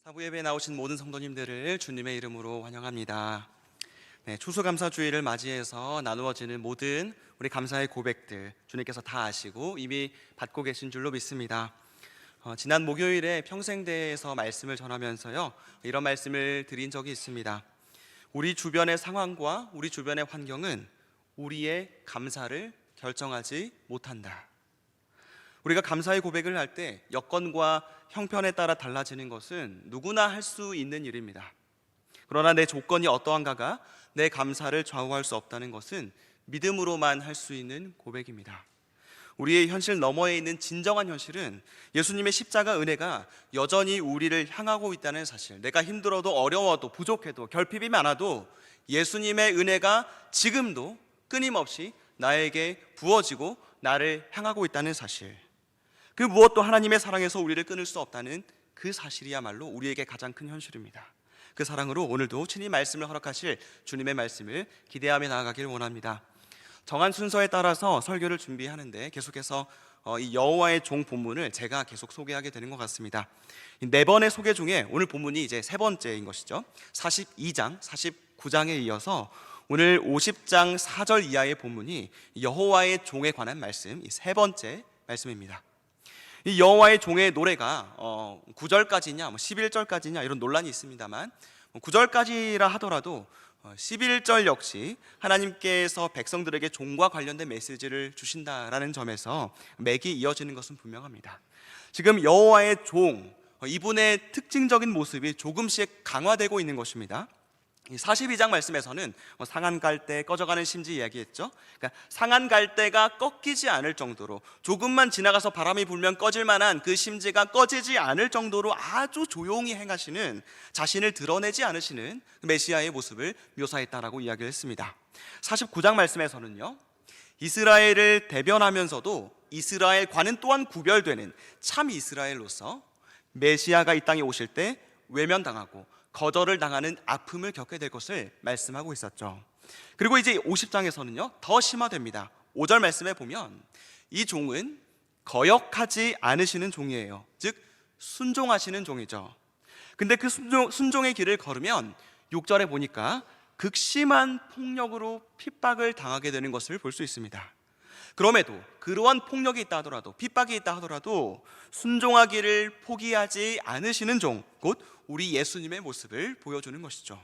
사부 예배에 나오신 모든 성도님들을 주님의 이름으로 환영합니다. 추수감사주일을 맞이해서 나누어지는 모든 우리 감사의 고백들 주님께서 다 아시고 이미 받고 계신 줄로 믿습니다. 지난 목요일에 평생대에서 말씀을 전하면서요, 이런 말씀을 드린 적이 있습니다. 우리 주변의 상황과 우리 주변의 환경은 우리의 감사를 결정하지 못한다. 우리가 감사의 고백을 할 때 여건과 형편에 따라 달라지는 것은 누구나 할 수 있는 일입니다. 그러나 내 조건이 어떠한가가 내 감사를 좌우할 수 없다는 것은 믿음으로만 할 수 있는 고백입니다. 우리의 현실 너머에 있는 진정한 현실은 예수님의 십자가 은혜가 여전히 우리를 향하고 있다는 사실, 내가 힘들어도 어려워도 부족해도 결핍이 많아도 예수님의 은혜가 지금도 끊임없이 나에게 부어지고 나를 향하고 있다는 사실, 그 무엇도 하나님의 사랑에서 우리를 끊을 수 없다는 그 사실이야말로 우리에게 가장 큰 현실입니다. 그 사랑으로 오늘도 친히 말씀을 허락하실 주님의 말씀을 기대하며 나아가길 원합니다. 정한 순서에 따라서 설교를 준비하는데 계속해서 이 여호와의 종 본문을 제가 계속 소개하게 되는 것 같습니다. 네 번의 소개 중에 오늘 본문이 이제 세 번째인 것이죠. 42장, 49장에 이어서 오늘 50장 4절 이하의 본문이 여호와의 종에 관한 말씀, 이 세 번째 말씀입니다. 이 여호와의 종의 노래가 9절까지냐 11절까지냐 이런 논란이 있습니다만 9절까지라 하더라도 11절 역시 하나님께서 백성들에게 종과 관련된 메시지를 주신다라는 점에서 맥이 이어지는 것은 분명합니다. 지금 여호와의 종, 이분의 특징적인 모습이 조금씩 강화되고 있는 것입니다. 42장 말씀에서는 상한 갈대 꺼져가는 심지 이야기했죠. 그러니까 상한 갈대가 꺾이지 않을 정도로, 조금만 지나가서 바람이 불면 꺼질 만한 그 심지가 꺼지지 않을 정도로 아주 조용히 행하시는, 자신을 드러내지 않으시는 메시아의 모습을 묘사했다라고 이야기를 했습니다. 49장 말씀에서는요, 이스라엘을 대변하면서도 이스라엘과는 또한 구별되는 참 이스라엘로서 메시아가 이 땅에 오실 때 외면당하고 거절을 당하는 아픔을 겪게 될 것을 말씀하고 있었죠. 그리고 이제 50장에서는요 더 심화됩니다. 5절 말씀에 보면 이 종은 거역하지 않으시는 종이에요. 즉 순종하시는 종이죠. 근데 그 순종의 길을 걸으면 6절에 보니까 극심한 폭력으로 핍박을 당하게 되는 것을 볼 수 있습니다. 그럼에도 그러한 폭력이 있다 하더라도, 핍박이 있다 하더라도 순종하기를 포기하지 않으시는 종, 곧 우리 예수님의 모습을 보여주는 것이죠.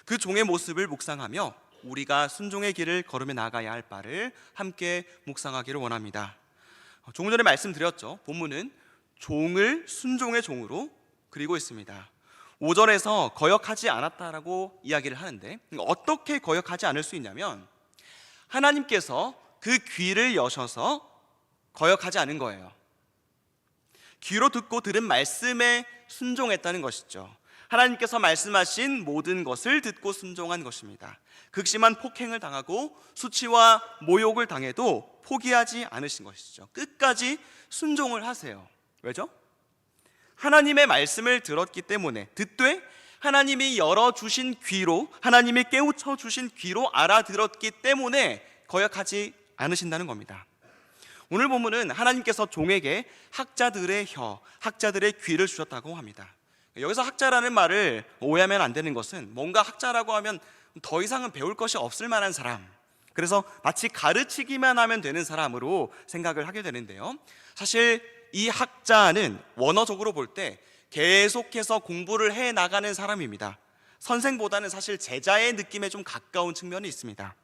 그 종의 모습을 묵상하며 우리가 순종의 길을 걸으며 나아가야 할 바를 함께 묵상하기를 원합니다. 조금 전에 말씀드렸죠. 본문은 종을 순종의 종으로 그리고 있습니다. 5절에서 거역하지 않았다라고 이야기를 하는데, 어떻게 거역하지 않을 수 있냐면 하나님께서 그 귀를 여셔서 거역하지 않은 거예요. 귀로 듣고 들은 말씀에 순종했다는 것이죠. 하나님께서 말씀하신 모든 것을 듣고 순종한 것입니다. 극심한 폭행을 당하고 수치와 모욕을 당해도 포기하지 않으신 것이죠. 끝까지 순종을 하세요. 왜죠? 하나님의 말씀을 들었기 때문에, 듣되 하나님이 열어주신 귀로, 하나님이 깨우쳐 주신 귀로 알아들었기 때문에 거역하지 않으신다는 겁니다. 오늘 본문은 하나님께서 종에게 학자들의 혀, 학자들의 귀를 주셨다고 합니다. 여기서 학자라는 말을 오해하면 안 되는 것은, 뭔가 학자라고 하면 더 이상은 배울 것이 없을 만한 사람, 그래서 마치 가르치기만 하면 되는 사람으로 생각을 하게 되는데요, 사실 이 학자는 원어적으로 볼 때 계속해서 공부를 해 나가는 사람입니다. 선생보다는 사실 제자의 느낌에 좀 가까운 측면이 있습니다.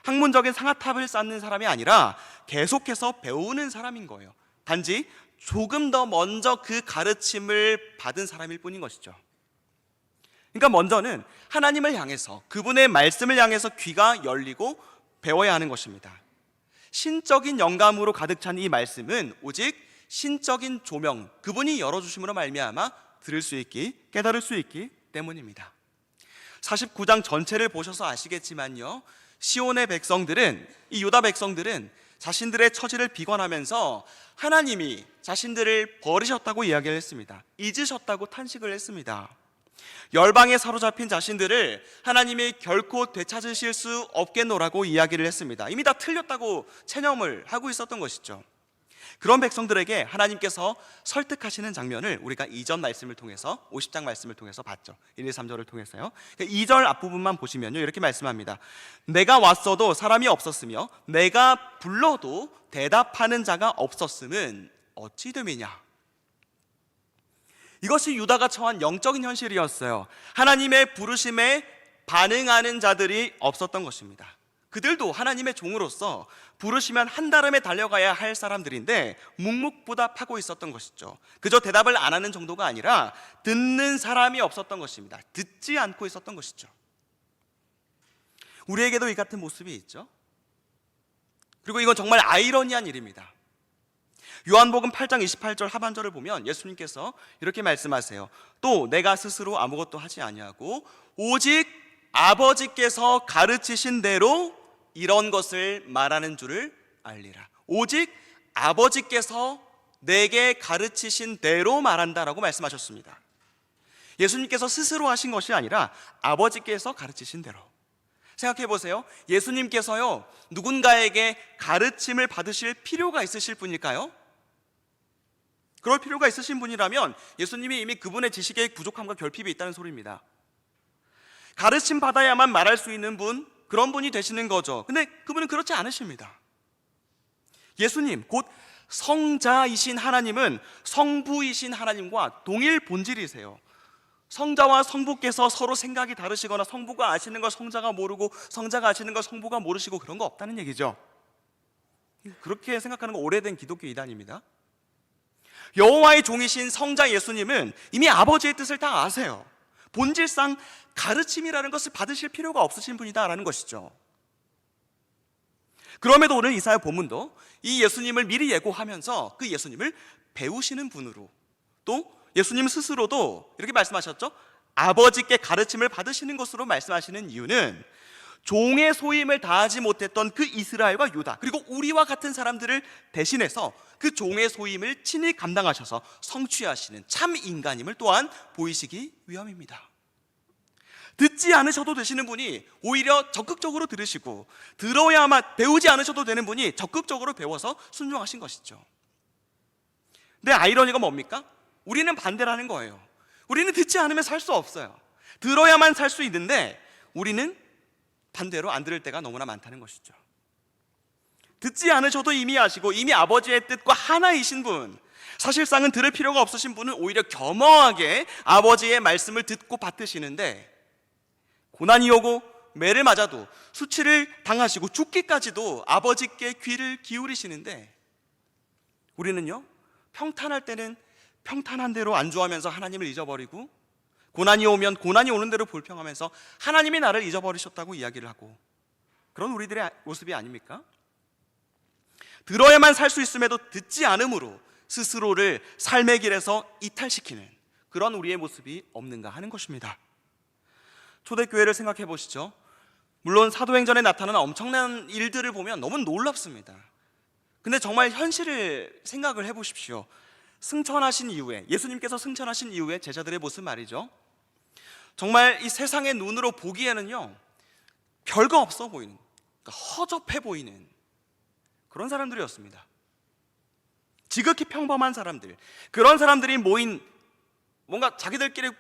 학문적인 상아탑을 쌓는 사람이 아니라 계속해서 배우는 사람인 거예요. 단지 조금 더 먼저 그 가르침을 받은 사람일 뿐인 것이죠. 그러니까 먼저는 하나님을 향해서, 그분의 말씀을 향해서 귀가 열리고 배워야 하는 것입니다. 신적인 영감으로 가득 찬 이 말씀은 오직 신적인 조명, 그분이 열어주심으로 말미암아 들을 수 있기, 깨달을 수 있기 때문입니다. 49장 전체를 보셔서 아시겠지만요, 시온의 백성들은, 이 유다 백성들은 자신들의 처지를 비관하면서 하나님이 자신들을 버리셨다고 이야기를 했습니다. 잊으셨다고 탄식을 했습니다. 열방에 사로잡힌 자신들을 하나님이 결코 되찾으실 수 없겠노라고 이야기를 했습니다. 이미 다 틀렸다고 체념을 하고 있었던 것이죠. 그런 백성들에게 하나님께서 설득하시는 장면을 우리가 이전 말씀을 통해서 50장 말씀을 통해서 봤죠. 1, 2, 3절을 통해서요. 2절 앞부분만 보시면요, 이렇게 말씀합니다. 내가 왔어도 사람이 없었으며 내가 불러도 대답하는 자가 없었음은 어찌 됨이냐. 이것이 유다가 처한 영적인 현실이었어요. 하나님의 부르심에 반응하는 자들이 없었던 것입니다. 그들도 하나님의 종으로서 부르시면 한달음에 달려가야 할 사람들인데 묵묵부답하고 있었던 것이죠. 그저 대답을 안 하는 정도가 아니라 듣는 사람이 없었던 것입니다. 듣지 않고 있었던 것이죠. 우리에게도 이 같은 모습이 있죠. 그리고 이건 정말 아이러니한 일입니다. 요한복음 8장 28절 하반절을 보면 예수님께서 이렇게 말씀하세요. 또 내가 스스로 아무것도 하지 아니하고 오직 아버지께서 가르치신 대로 이런 것을 말하는 줄을 알리라. 오직 아버지께서 내게 가르치신 대로 말한다라고 말씀하셨습니다. 예수님께서 스스로 하신 것이 아니라 아버지께서 가르치신 대로. 생각해 보세요. 예수님께서요, 누군가에게 가르침을 받으실 필요가 있으실 분일까요? 그럴 필요가 있으신 분이라면 예수님이 이미 그분의 지식의 부족함과 결핍이 있다는 소리입니다. 가르침 받아야만 말할 수 있는 분, 그런 분이 되시는 거죠. 근데 그분은 그렇지 않으십니다. 예수님, 곧 성자이신 하나님은 성부이신 하나님과 동일 본질이세요. 성자와 성부께서 서로 생각이 다르시거나 성부가 아시는 걸 성자가 모르고 성자가 아시는 걸 성부가 모르시고 그런 거 없다는 얘기죠. 그렇게 생각하는 건 오래된 기독교 이단입니다. 여호와의 종이신 성자 예수님은 이미 아버지의 뜻을 다 아세요. 본질상 가르침이라는 것을 받으실 필요가 없으신 분이다라는 것이죠. 그럼에도 오늘 이사야 본문도 이 예수님을 미리 예고하면서 그 예수님을 배우시는 분으로, 또 예수님 스스로도 이렇게 말씀하셨죠. 아버지께 가르침을 받으시는 것으로 말씀하시는 이유는 종의 소임을 다하지 못했던 그 이스라엘과 유다, 그리고 우리와 같은 사람들을 대신해서 그 종의 소임을 친히 감당하셔서 성취하시는 참 인간임을 또한 보이시기 위함입니다. 듣지 않으셔도 되시는 분이 오히려 적극적으로 들으시고, 들어야만, 배우지 않으셔도 되는 분이 적극적으로 배워서 순종하신 것이죠. 근데 아이러니가 뭡니까? 우리는 반대라는 거예요. 우리는 듣지 않으면 살 수 없어요. 들어야만 살 수 있는데 우리는 반대로 안 들을 때가 너무나 많다는 것이죠. 듣지 않으셔도 이미 아시고 이미 아버지의 뜻과 하나이신 분, 사실상은 들을 필요가 없으신 분은 오히려 겸허하게 아버지의 말씀을 듣고 받으시는데, 고난이 오고 매를 맞아도 수치를 당하시고 죽기까지도 아버지께 귀를 기울이시는데, 우리는요, 평탄할 때는 평탄한 대로 안주하면서 하나님을 잊어버리고, 고난이 오면 고난이 오는 대로 불평하면서 하나님이 나를 잊어버리셨다고 이야기를 하고, 그런 우리들의 모습이 아닙니까? 들어야만 살 수 있음에도 듣지 않음으로 스스로를 삶의 길에서 이탈시키는 그런 우리의 모습이 없는가 하는 것입니다. 초대교회를 생각해 보시죠. 물론 사도행전에 나타나는 엄청난 일들을 보면 너무 놀랍습니다. 근데 정말 현실을 생각을 해보십시오. 승천하신 이후에, 예수님께서 승천하신 이후에 제자들의 모습 말이죠. 정말 이 세상의 눈으로 보기에는요, 별거 없어 보이는, 그러니까 허접해 보이는 그런 사람들이었습니다. 지극히 평범한 사람들, 그런 사람들이 모인 뭔가 자기들끼리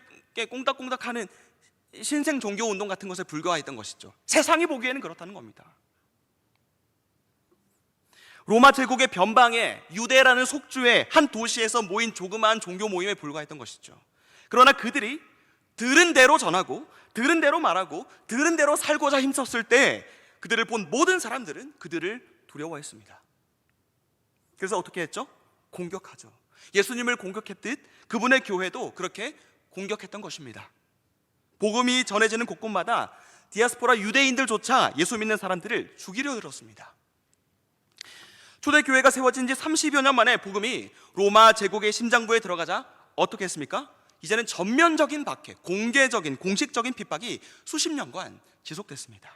꽁닥꽁닥하는 신생 종교 운동 같은 것에 불과했던 것이죠. 세상이 보기에는 그렇다는 겁니다. 로마 제국의 변방에 유대라는 속주의 한 도시에서 모인 조그마한 종교 모임에 불과했던 것이죠. 그러나 그들이 들은 대로 전하고 들은 대로 말하고 들은 대로 살고자 힘썼을 때 그들을 본 모든 사람들은 그들을 두려워했습니다. 그래서 어떻게 했죠? 공격하죠. 예수님을 공격했듯 그분의 교회도 그렇게 공격했던 것입니다. 복음이 전해지는 곳곳마다 디아스포라 유대인들조차 예수 믿는 사람들을 죽이려 들었습니다. 초대교회가 세워진 지 30여 년 만에 복음이 로마 제국의 심장부에 들어가자 어떻게 했습니까? 이제는 전면적인 박해, 공개적인, 공식적인 핍박이 수십 년간 지속됐습니다.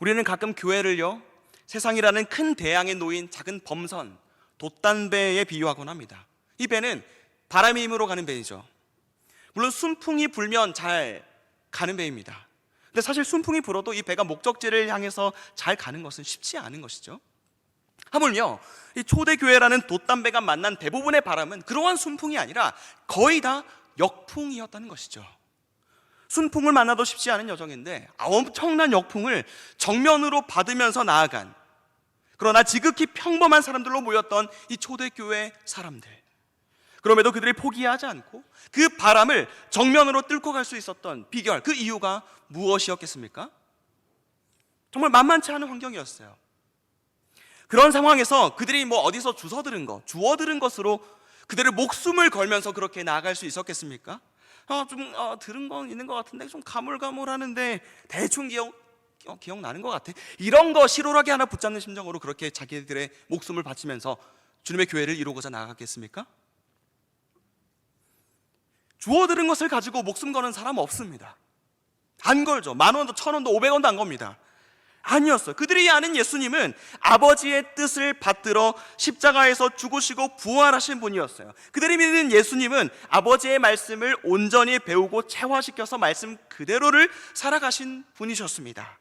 우리는 가끔 교회를요, 세상이라는 큰 대양에 놓인 작은 범선, 돛단배에 비유하곤 합니다. 이 배는 바람이 힘으로 가는 배이죠. 물론 순풍이 불면 잘 가는 배입니다. 근데 사실 순풍이 불어도 이 배가 목적지를 향해서 잘 가는 것은 쉽지 않은 것이죠. 하물며 이 초대교회라는 돛담배가 만난 대부분의 바람은 그러한 순풍이 아니라 거의 다 역풍이었다는 것이죠. 순풍을 만나도 쉽지 않은 여정인데 엄청난 역풍을 정면으로 받으면서 나아간, 그러나 지극히 평범한 사람들로 모였던 이 초대교회 사람들, 그럼에도 그들이 포기하지 않고 그 바람을 정면으로 뚫고 갈 수 있었던 비결, 그 이유가 무엇이었겠습니까? 정말 만만치 않은 환경이었어요. 그런 상황에서 그들이 어디서 주워 들은 것으로 그들의 목숨을 걸면서 그렇게 나아갈 수 있었겠습니까? 들은 건 있는 것 같은데 좀 가물가물하는데 대충 기억나는 것 같아, 이런 거 실오라기 하나 붙잡는 심정으로 그렇게 자기들의 목숨을 바치면서 주님의 교회를 이루고자 나아갔겠습니까? 주워 들은 것을 가지고 목숨 거는 사람 없습니다. 안 걸죠. 10,000원도 1,000원도 500원도 안 겁니다. 아니었어요. 그들이 아는 예수님은 아버지의 뜻을 받들어 십자가에서 죽으시고 부활하신 분이었어요. 그들이 믿는 예수님은 아버지의 말씀을 온전히 배우고 체화시켜서 말씀 그대로를 살아가신 분이셨습니다.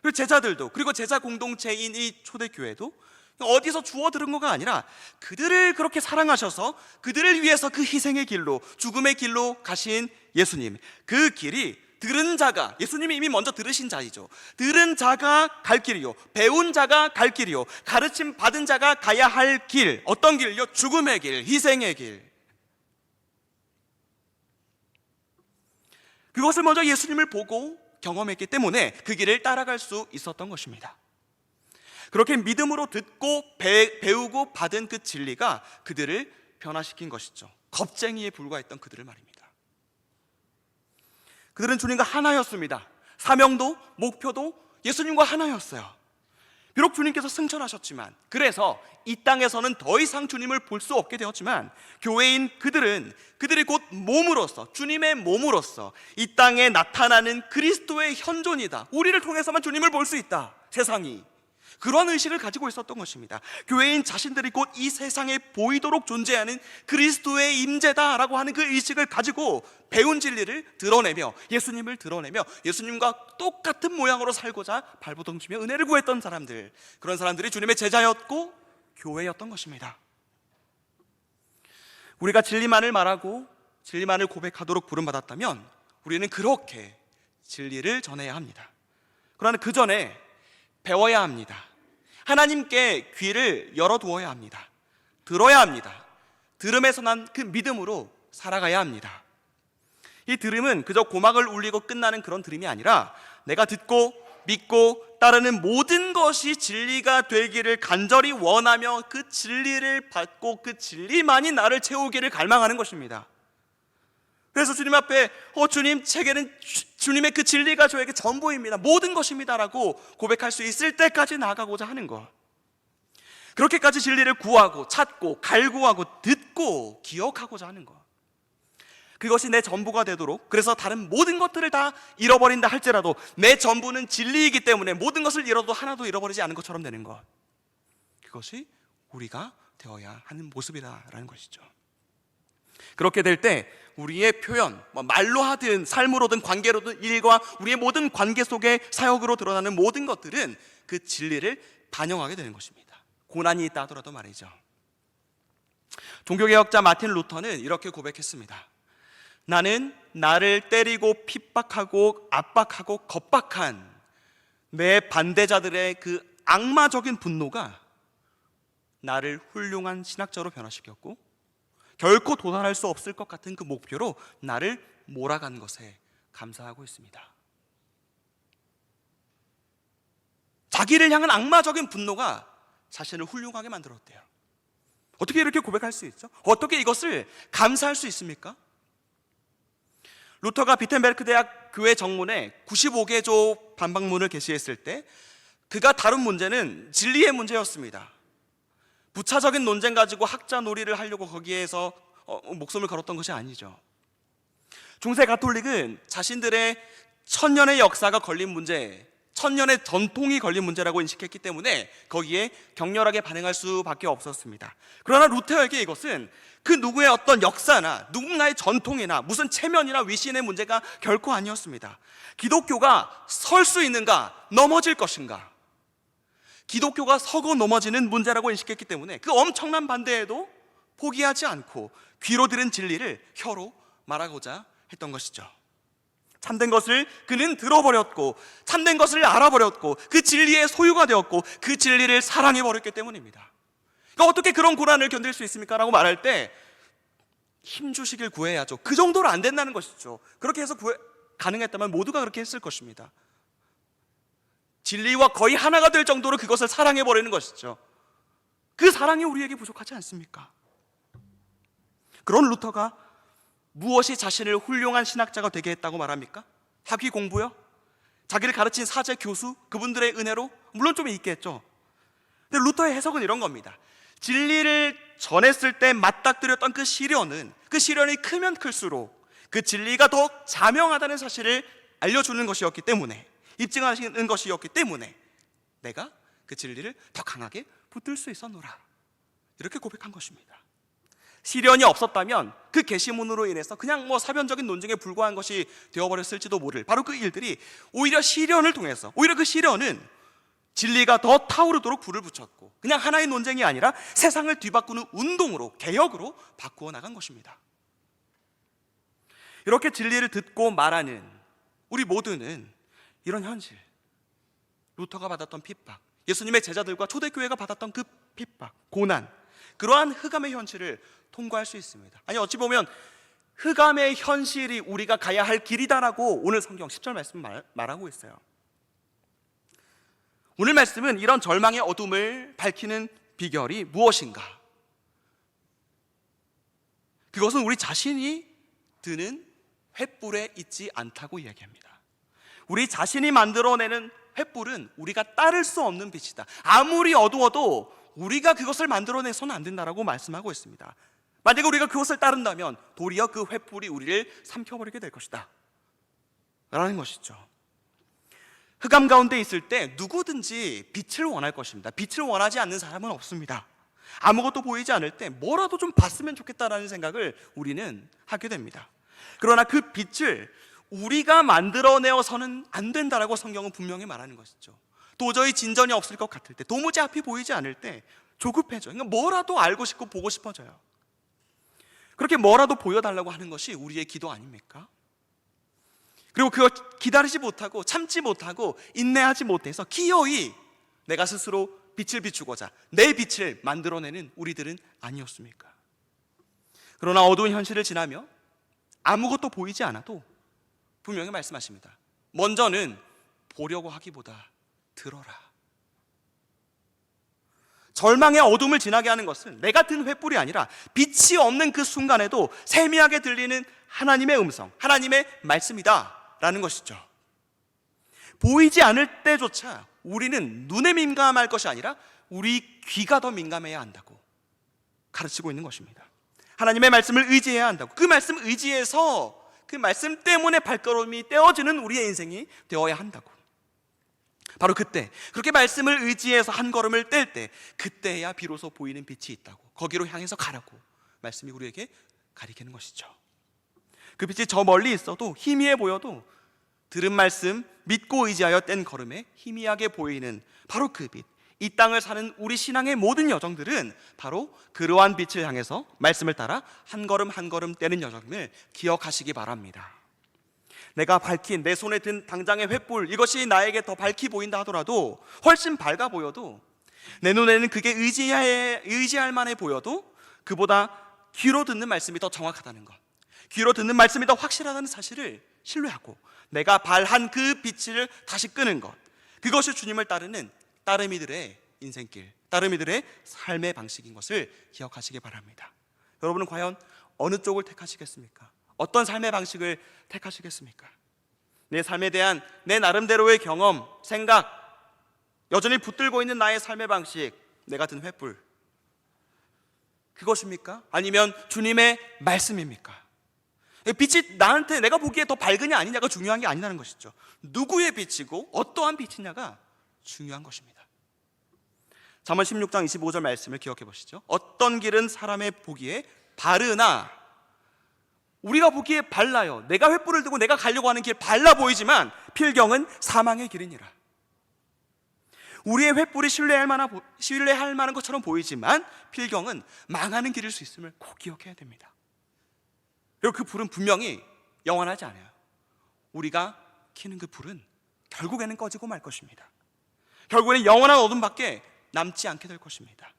그리고 제자들도, 그리고 제자 공동체인 이 초대교회도 어디서 주워 들은 거가 아니라 그들을 그렇게 사랑하셔서 그들을 위해서 그 희생의 길로, 죽음의 길로 가신 예수님, 그 길이 들은 자가, 예수님이 이미 먼저 들으신 자이죠. 들은 자가 갈 길이요, 배운 자가 갈 길이요, 가르침 받은 자가 가야 할 길. 어떤 길요? 죽음의 길, 희생의 길. 그것을 먼저 예수님을 보고 경험했기 때문에 그 길을 따라갈 수 있었던 것입니다. 그렇게 믿음으로 듣고 배우고 받은 그 진리가 그들을 변화시킨 것이죠. 겁쟁이에 불과했던 그들을 말입니다. 그들은 주님과 하나였습니다. 사명도 목표도 예수님과 하나였어요. 비록 주님께서 승천하셨지만, 그래서 이 땅에서는 더 이상 주님을 볼 수 없게 되었지만, 교회인 그들이 곧 몸으로서, 주님의 몸으로서 이 땅에 나타나는 그리스도의 현존이다, 우리를 통해서만 주님을 볼 수 있다, 세상이 그러한 의식을 가지고 있었던 것입니다. 교회인 자신들이 곧 이 세상에 보이도록 존재하는 그리스도의 임재다라고 하는 그 의식을 가지고 배운 진리를 드러내며, 예수님을 드러내며 예수님과 똑같은 모양으로 살고자 발버둥치며 은혜를 구했던 사람들, 그런 사람들이 주님의 제자였고 교회였던 것입니다. 우리가 진리만을 말하고 진리만을 고백하도록 부름받았다면 우리는 그렇게 진리를 전해야 합니다. 그러나 그 전에 배워야 합니다. 하나님께 귀를 열어두어야 합니다. 들어야 합니다. 들음에서 난 그 믿음으로 살아가야 합니다. 이 들음은 그저 고막을 울리고 끝나는 그런 들음이 아니라 내가 듣고 믿고 따르는 모든 것이 진리가 되기를 간절히 원하며 그 진리를 받고 그 진리만이 나를 채우기를 갈망하는 것입니다. 그래서 주님 앞에 주님, 제게는 주님의 그 진리가 저에게 전부입니다, 모든 것입니다 라고 고백할 수 있을 때까지 나아가고자 하는 것, 그렇게까지 진리를 구하고 찾고 갈구하고 듣고 기억하고자 하는 것, 그것이 내 전부가 되도록, 그래서 다른 모든 것들을 다 잃어버린다 할지라도 내 전부는 진리이기 때문에 모든 것을 잃어도 하나도 잃어버리지 않은 것처럼 되는 것, 그것이 우리가 되어야 하는 모습이라는 것이죠. 그렇게 될 때 우리의 표현, 말로 하든 삶으로든 관계로든 일과 우리의 모든 관계 속에 사역으로 드러나는 모든 것들은 그 진리를 반영하게 되는 것입니다. 고난이 있다 하더라도 말이죠. 종교개혁자 마틴 루터는 이렇게 고백했습니다. 나는 나를 때리고 핍박하고 압박하고 겁박한 내 반대자들의 그 악마적인 분노가 나를 훌륭한 신학자로 변화시켰고 결코 도달할 수 없을 것 같은 그 목표로 나를 몰아간 것에 감사하고 있습니다. 자기를 향한 악마적인 분노가 자신을 훌륭하게 만들었대요. 어떻게 이렇게 고백할 수 있죠? 어떻게 이것을 감사할 수 있습니까? 루터가 비텐베르크 대학 교회 정문에 95개조 반박문을 게시했을 때 그가 다룬 문제는 진리의 문제였습니다. 부차적인 논쟁 가지고 학자 놀이를 하려고 거기에서 목숨을 걸었던 것이 아니죠. 중세 가톨릭은 자신들의 1000년의 역사가 걸린 문제, 1000년의 전통이 걸린 문제라고 인식했기 때문에 거기에 격렬하게 반응할 수밖에 없었습니다. 그러나 루터에게 이것은 그 누구의 어떤 역사나 누군가의 전통이나 무슨 체면이나 위신의 문제가 결코 아니었습니다. 기독교가 설 수 있는가, 넘어질 것인가, 기독교가 서고 넘어지는 문제라고 인식했기 때문에 그 엄청난 반대에도 포기하지 않고 귀로 들은 진리를 혀로 말하고자 했던 것이죠. 참된 것을 그는 들어버렸고 참된 것을 알아버렸고 그 진리의 소유가 되었고 그 진리를 사랑해버렸기 때문입니다. 그러니까 어떻게 그런 고난을 견딜 수 있습니까? 라고 말할 때 힘주시길 구해야죠. 그 정도로 안 된다는 것이죠. 그렇게 해서 가능했다면 모두가 그렇게 했을 것입니다. 진리와 거의 하나가 될 정도로 그것을 사랑해버리는 것이죠. 그 사랑이 우리에게 부족하지 않습니까? 그런 루터가 무엇이 자신을 훌륭한 신학자가 되게 했다고 말합니까? 학위 공부요? 자기를 가르친 사제 교수? 그분들의 은혜로? 물론 좀 있겠죠. 근데 루터의 해석은 이런 겁니다. 진리를 전했을 때 맞닥뜨렸던 그 시련이 크면 클수록 그 진리가 더 자명하다는 사실을 알려주는 것이었기 때문에, 입증하시는 것이었기 때문에 내가 그 진리를 더 강하게 붙들 수 있었노라, 이렇게 고백한 것입니다. 시련이 없었다면 그 계시문으로 인해서 그냥 사변적인 논쟁에 불과한 것이 되어버렸을지도 모를 바로 그 일들이 오히려 시련을 통해서, 오히려 그 시련은 진리가 더 타오르도록 불을 붙였고 그냥 하나의 논쟁이 아니라 세상을 뒤바꾸는 운동으로, 개혁으로 바꾸어 나간 것입니다. 이렇게 진리를 듣고 말하는 우리 모두는 이런 현실, 루터가 받았던 핍박, 예수님의 제자들과 초대교회가 받았던 그 핍박, 고난, 그러한 흑암의 현실을 통과할 수 있습니다. 아니, 어찌 보면 흑암의 현실이 우리가 가야 할 길이다라고 오늘 성경 10절 말씀 말하고 있어요. 오늘 말씀은 이런 절망의 어둠을 밝히는 비결이 무엇인가? 그것은 우리 자신이 드는 횃불에 있지 않다고 이야기합니다. 우리 자신이 만들어내는 횃불은 우리가 따를 수 없는 빛이다. 아무리 어두워도 우리가 그것을 만들어내서는 안 된다라고 말씀하고 있습니다. 만약에 우리가 그것을 따른다면 도리어 그 횃불이 우리를 삼켜버리게 될 것이다 라는 것이죠. 흑암 가운데 있을 때 누구든지 빛을 원할 것입니다. 빛을 원하지 않는 사람은 없습니다. 아무것도 보이지 않을 때 뭐라도 좀 봤으면 좋겠다라는 생각을 우리는 하게 됩니다. 그러나 그 빛을 우리가 만들어내어서는 안 된다라고 성경은 분명히 말하는 것이죠. 도저히 진전이 없을 것 같을 때, 도무지 앞이 보이지 않을 때 조급해져요. 그러니까 뭐라도 알고 싶고 보고 싶어져요. 그렇게 뭐라도 보여달라고 하는 것이 우리의 기도 아닙니까? 그리고 그걸 기다리지 못하고 참지 못하고 인내하지 못해서 기어이 내가 스스로 빛을 비추고자 내 빛을 만들어내는 우리들은 아니었습니까? 그러나 어두운 현실을 지나며 아무것도 보이지 않아도 분명히 말씀하십니다. 먼저는 보려고 하기보다 들어라. 절망의 어둠을 지나게 하는 것은 내가 든 횃불이 아니라 빛이 없는 그 순간에도 세미하게 들리는 하나님의 음성, 하나님의 말씀이다 라는 것이죠. 보이지 않을 때조차 우리는 눈에 민감할 것이 아니라 우리 귀가 더 민감해야 한다고 가르치고 있는 것입니다. 하나님의 말씀을 의지해야 한다고, 그 말씀 의지해서 그 말씀 때문에 발걸음이 떼어지는 우리의 인생이 되어야 한다고. 바로 그때, 그렇게 말씀을 의지해서 한 걸음을 뗄 때, 그때야 비로소 보이는 빛이 있다고, 거기로 향해서 가라고 말씀이 우리에게 가리키는 것이죠. 그 빛이 저 멀리 있어도, 희미해 보여도 들은 말씀 믿고 의지하여 뗀 걸음에 희미하게 보이는 바로 그 빛, 이 땅을 사는 우리 신앙의 모든 여정들은 바로 그러한 빛을 향해서 말씀을 따라 한 걸음 한 걸음 떼는 여정을 기억하시기 바랍니다. 내가 밝힌 내 손에 든 당장의 횃불, 이것이 나에게 더 밝이 보인다 하더라도, 훨씬 밝아 보여도, 내 눈에는 그게 의지할 만해 보여도 그보다 귀로 듣는 말씀이 더 정확하다는 것, 귀로 듣는 말씀이 더 확실하다는 사실을 신뢰하고 내가 발한 그 빛을 다시 끄는 것, 그것이 주님을 따르는 따르미들의 인생길, 따르미들의 삶의 방식인 것을 기억하시기 바랍니다. 여러분은 과연 어느 쪽을 택하시겠습니까? 어떤 삶의 방식을 택하시겠습니까? 내 삶에 대한 내 나름대로의 경험, 생각, 여전히 붙들고 있는 나의 삶의 방식, 내가 든 횃불, 그것입니까? 아니면 주님의 말씀입니까? 빛이 나한테 내가 보기에 더 밝으냐 아니냐가 중요한 게 아니라는 것이죠. 누구의 빛이고 어떠한 빛이냐가 중요한 것입니다. 잠언 16장 25절 말씀을 기억해 보시죠. 어떤 길은 사람의 보기에 바르나, 우리가 보기에 발라요. 내가 횃불을 들고 내가 가려고 하는 길 발라 보이지만 필경은 사망의 길이니라. 우리의 횃불이 신뢰할 만한 것처럼 보이지만 필경은 망하는 길일 수 있음을 꼭 기억해야 됩니다. 그리고 그 불은 분명히 영원하지 않아요. 우리가 켜는 그 불은 결국에는 꺼지고 말 것입니다. 결국에는 영원한 어둠밖에 남지 않게 될 것입니다.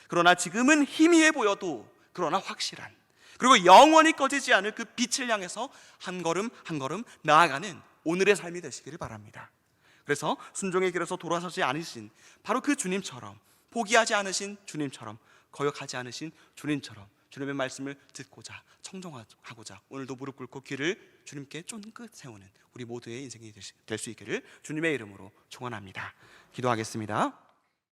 그러나 지금은 희미해 보여도 그러나 확실한, 그리고 영원히 꺼지지 않을 그 빛을 향해서 한 걸음 한 걸음 나아가는 오늘의 삶이 되시기를 바랍니다. 그래서 순종의 길에서 돌아서지 않으신 바로 그 주님처럼, 포기하지 않으신 주님처럼, 거역하지 않으신 주님처럼 주님의 말씀을 듣고자, 청종하고자 오늘도 무릎 꿇고 귀를 주님께 쫑긋 세우는 우리 모두의 인생이 될 수 있기를 주님의 이름으로 축원합니다. 기도하겠습니다.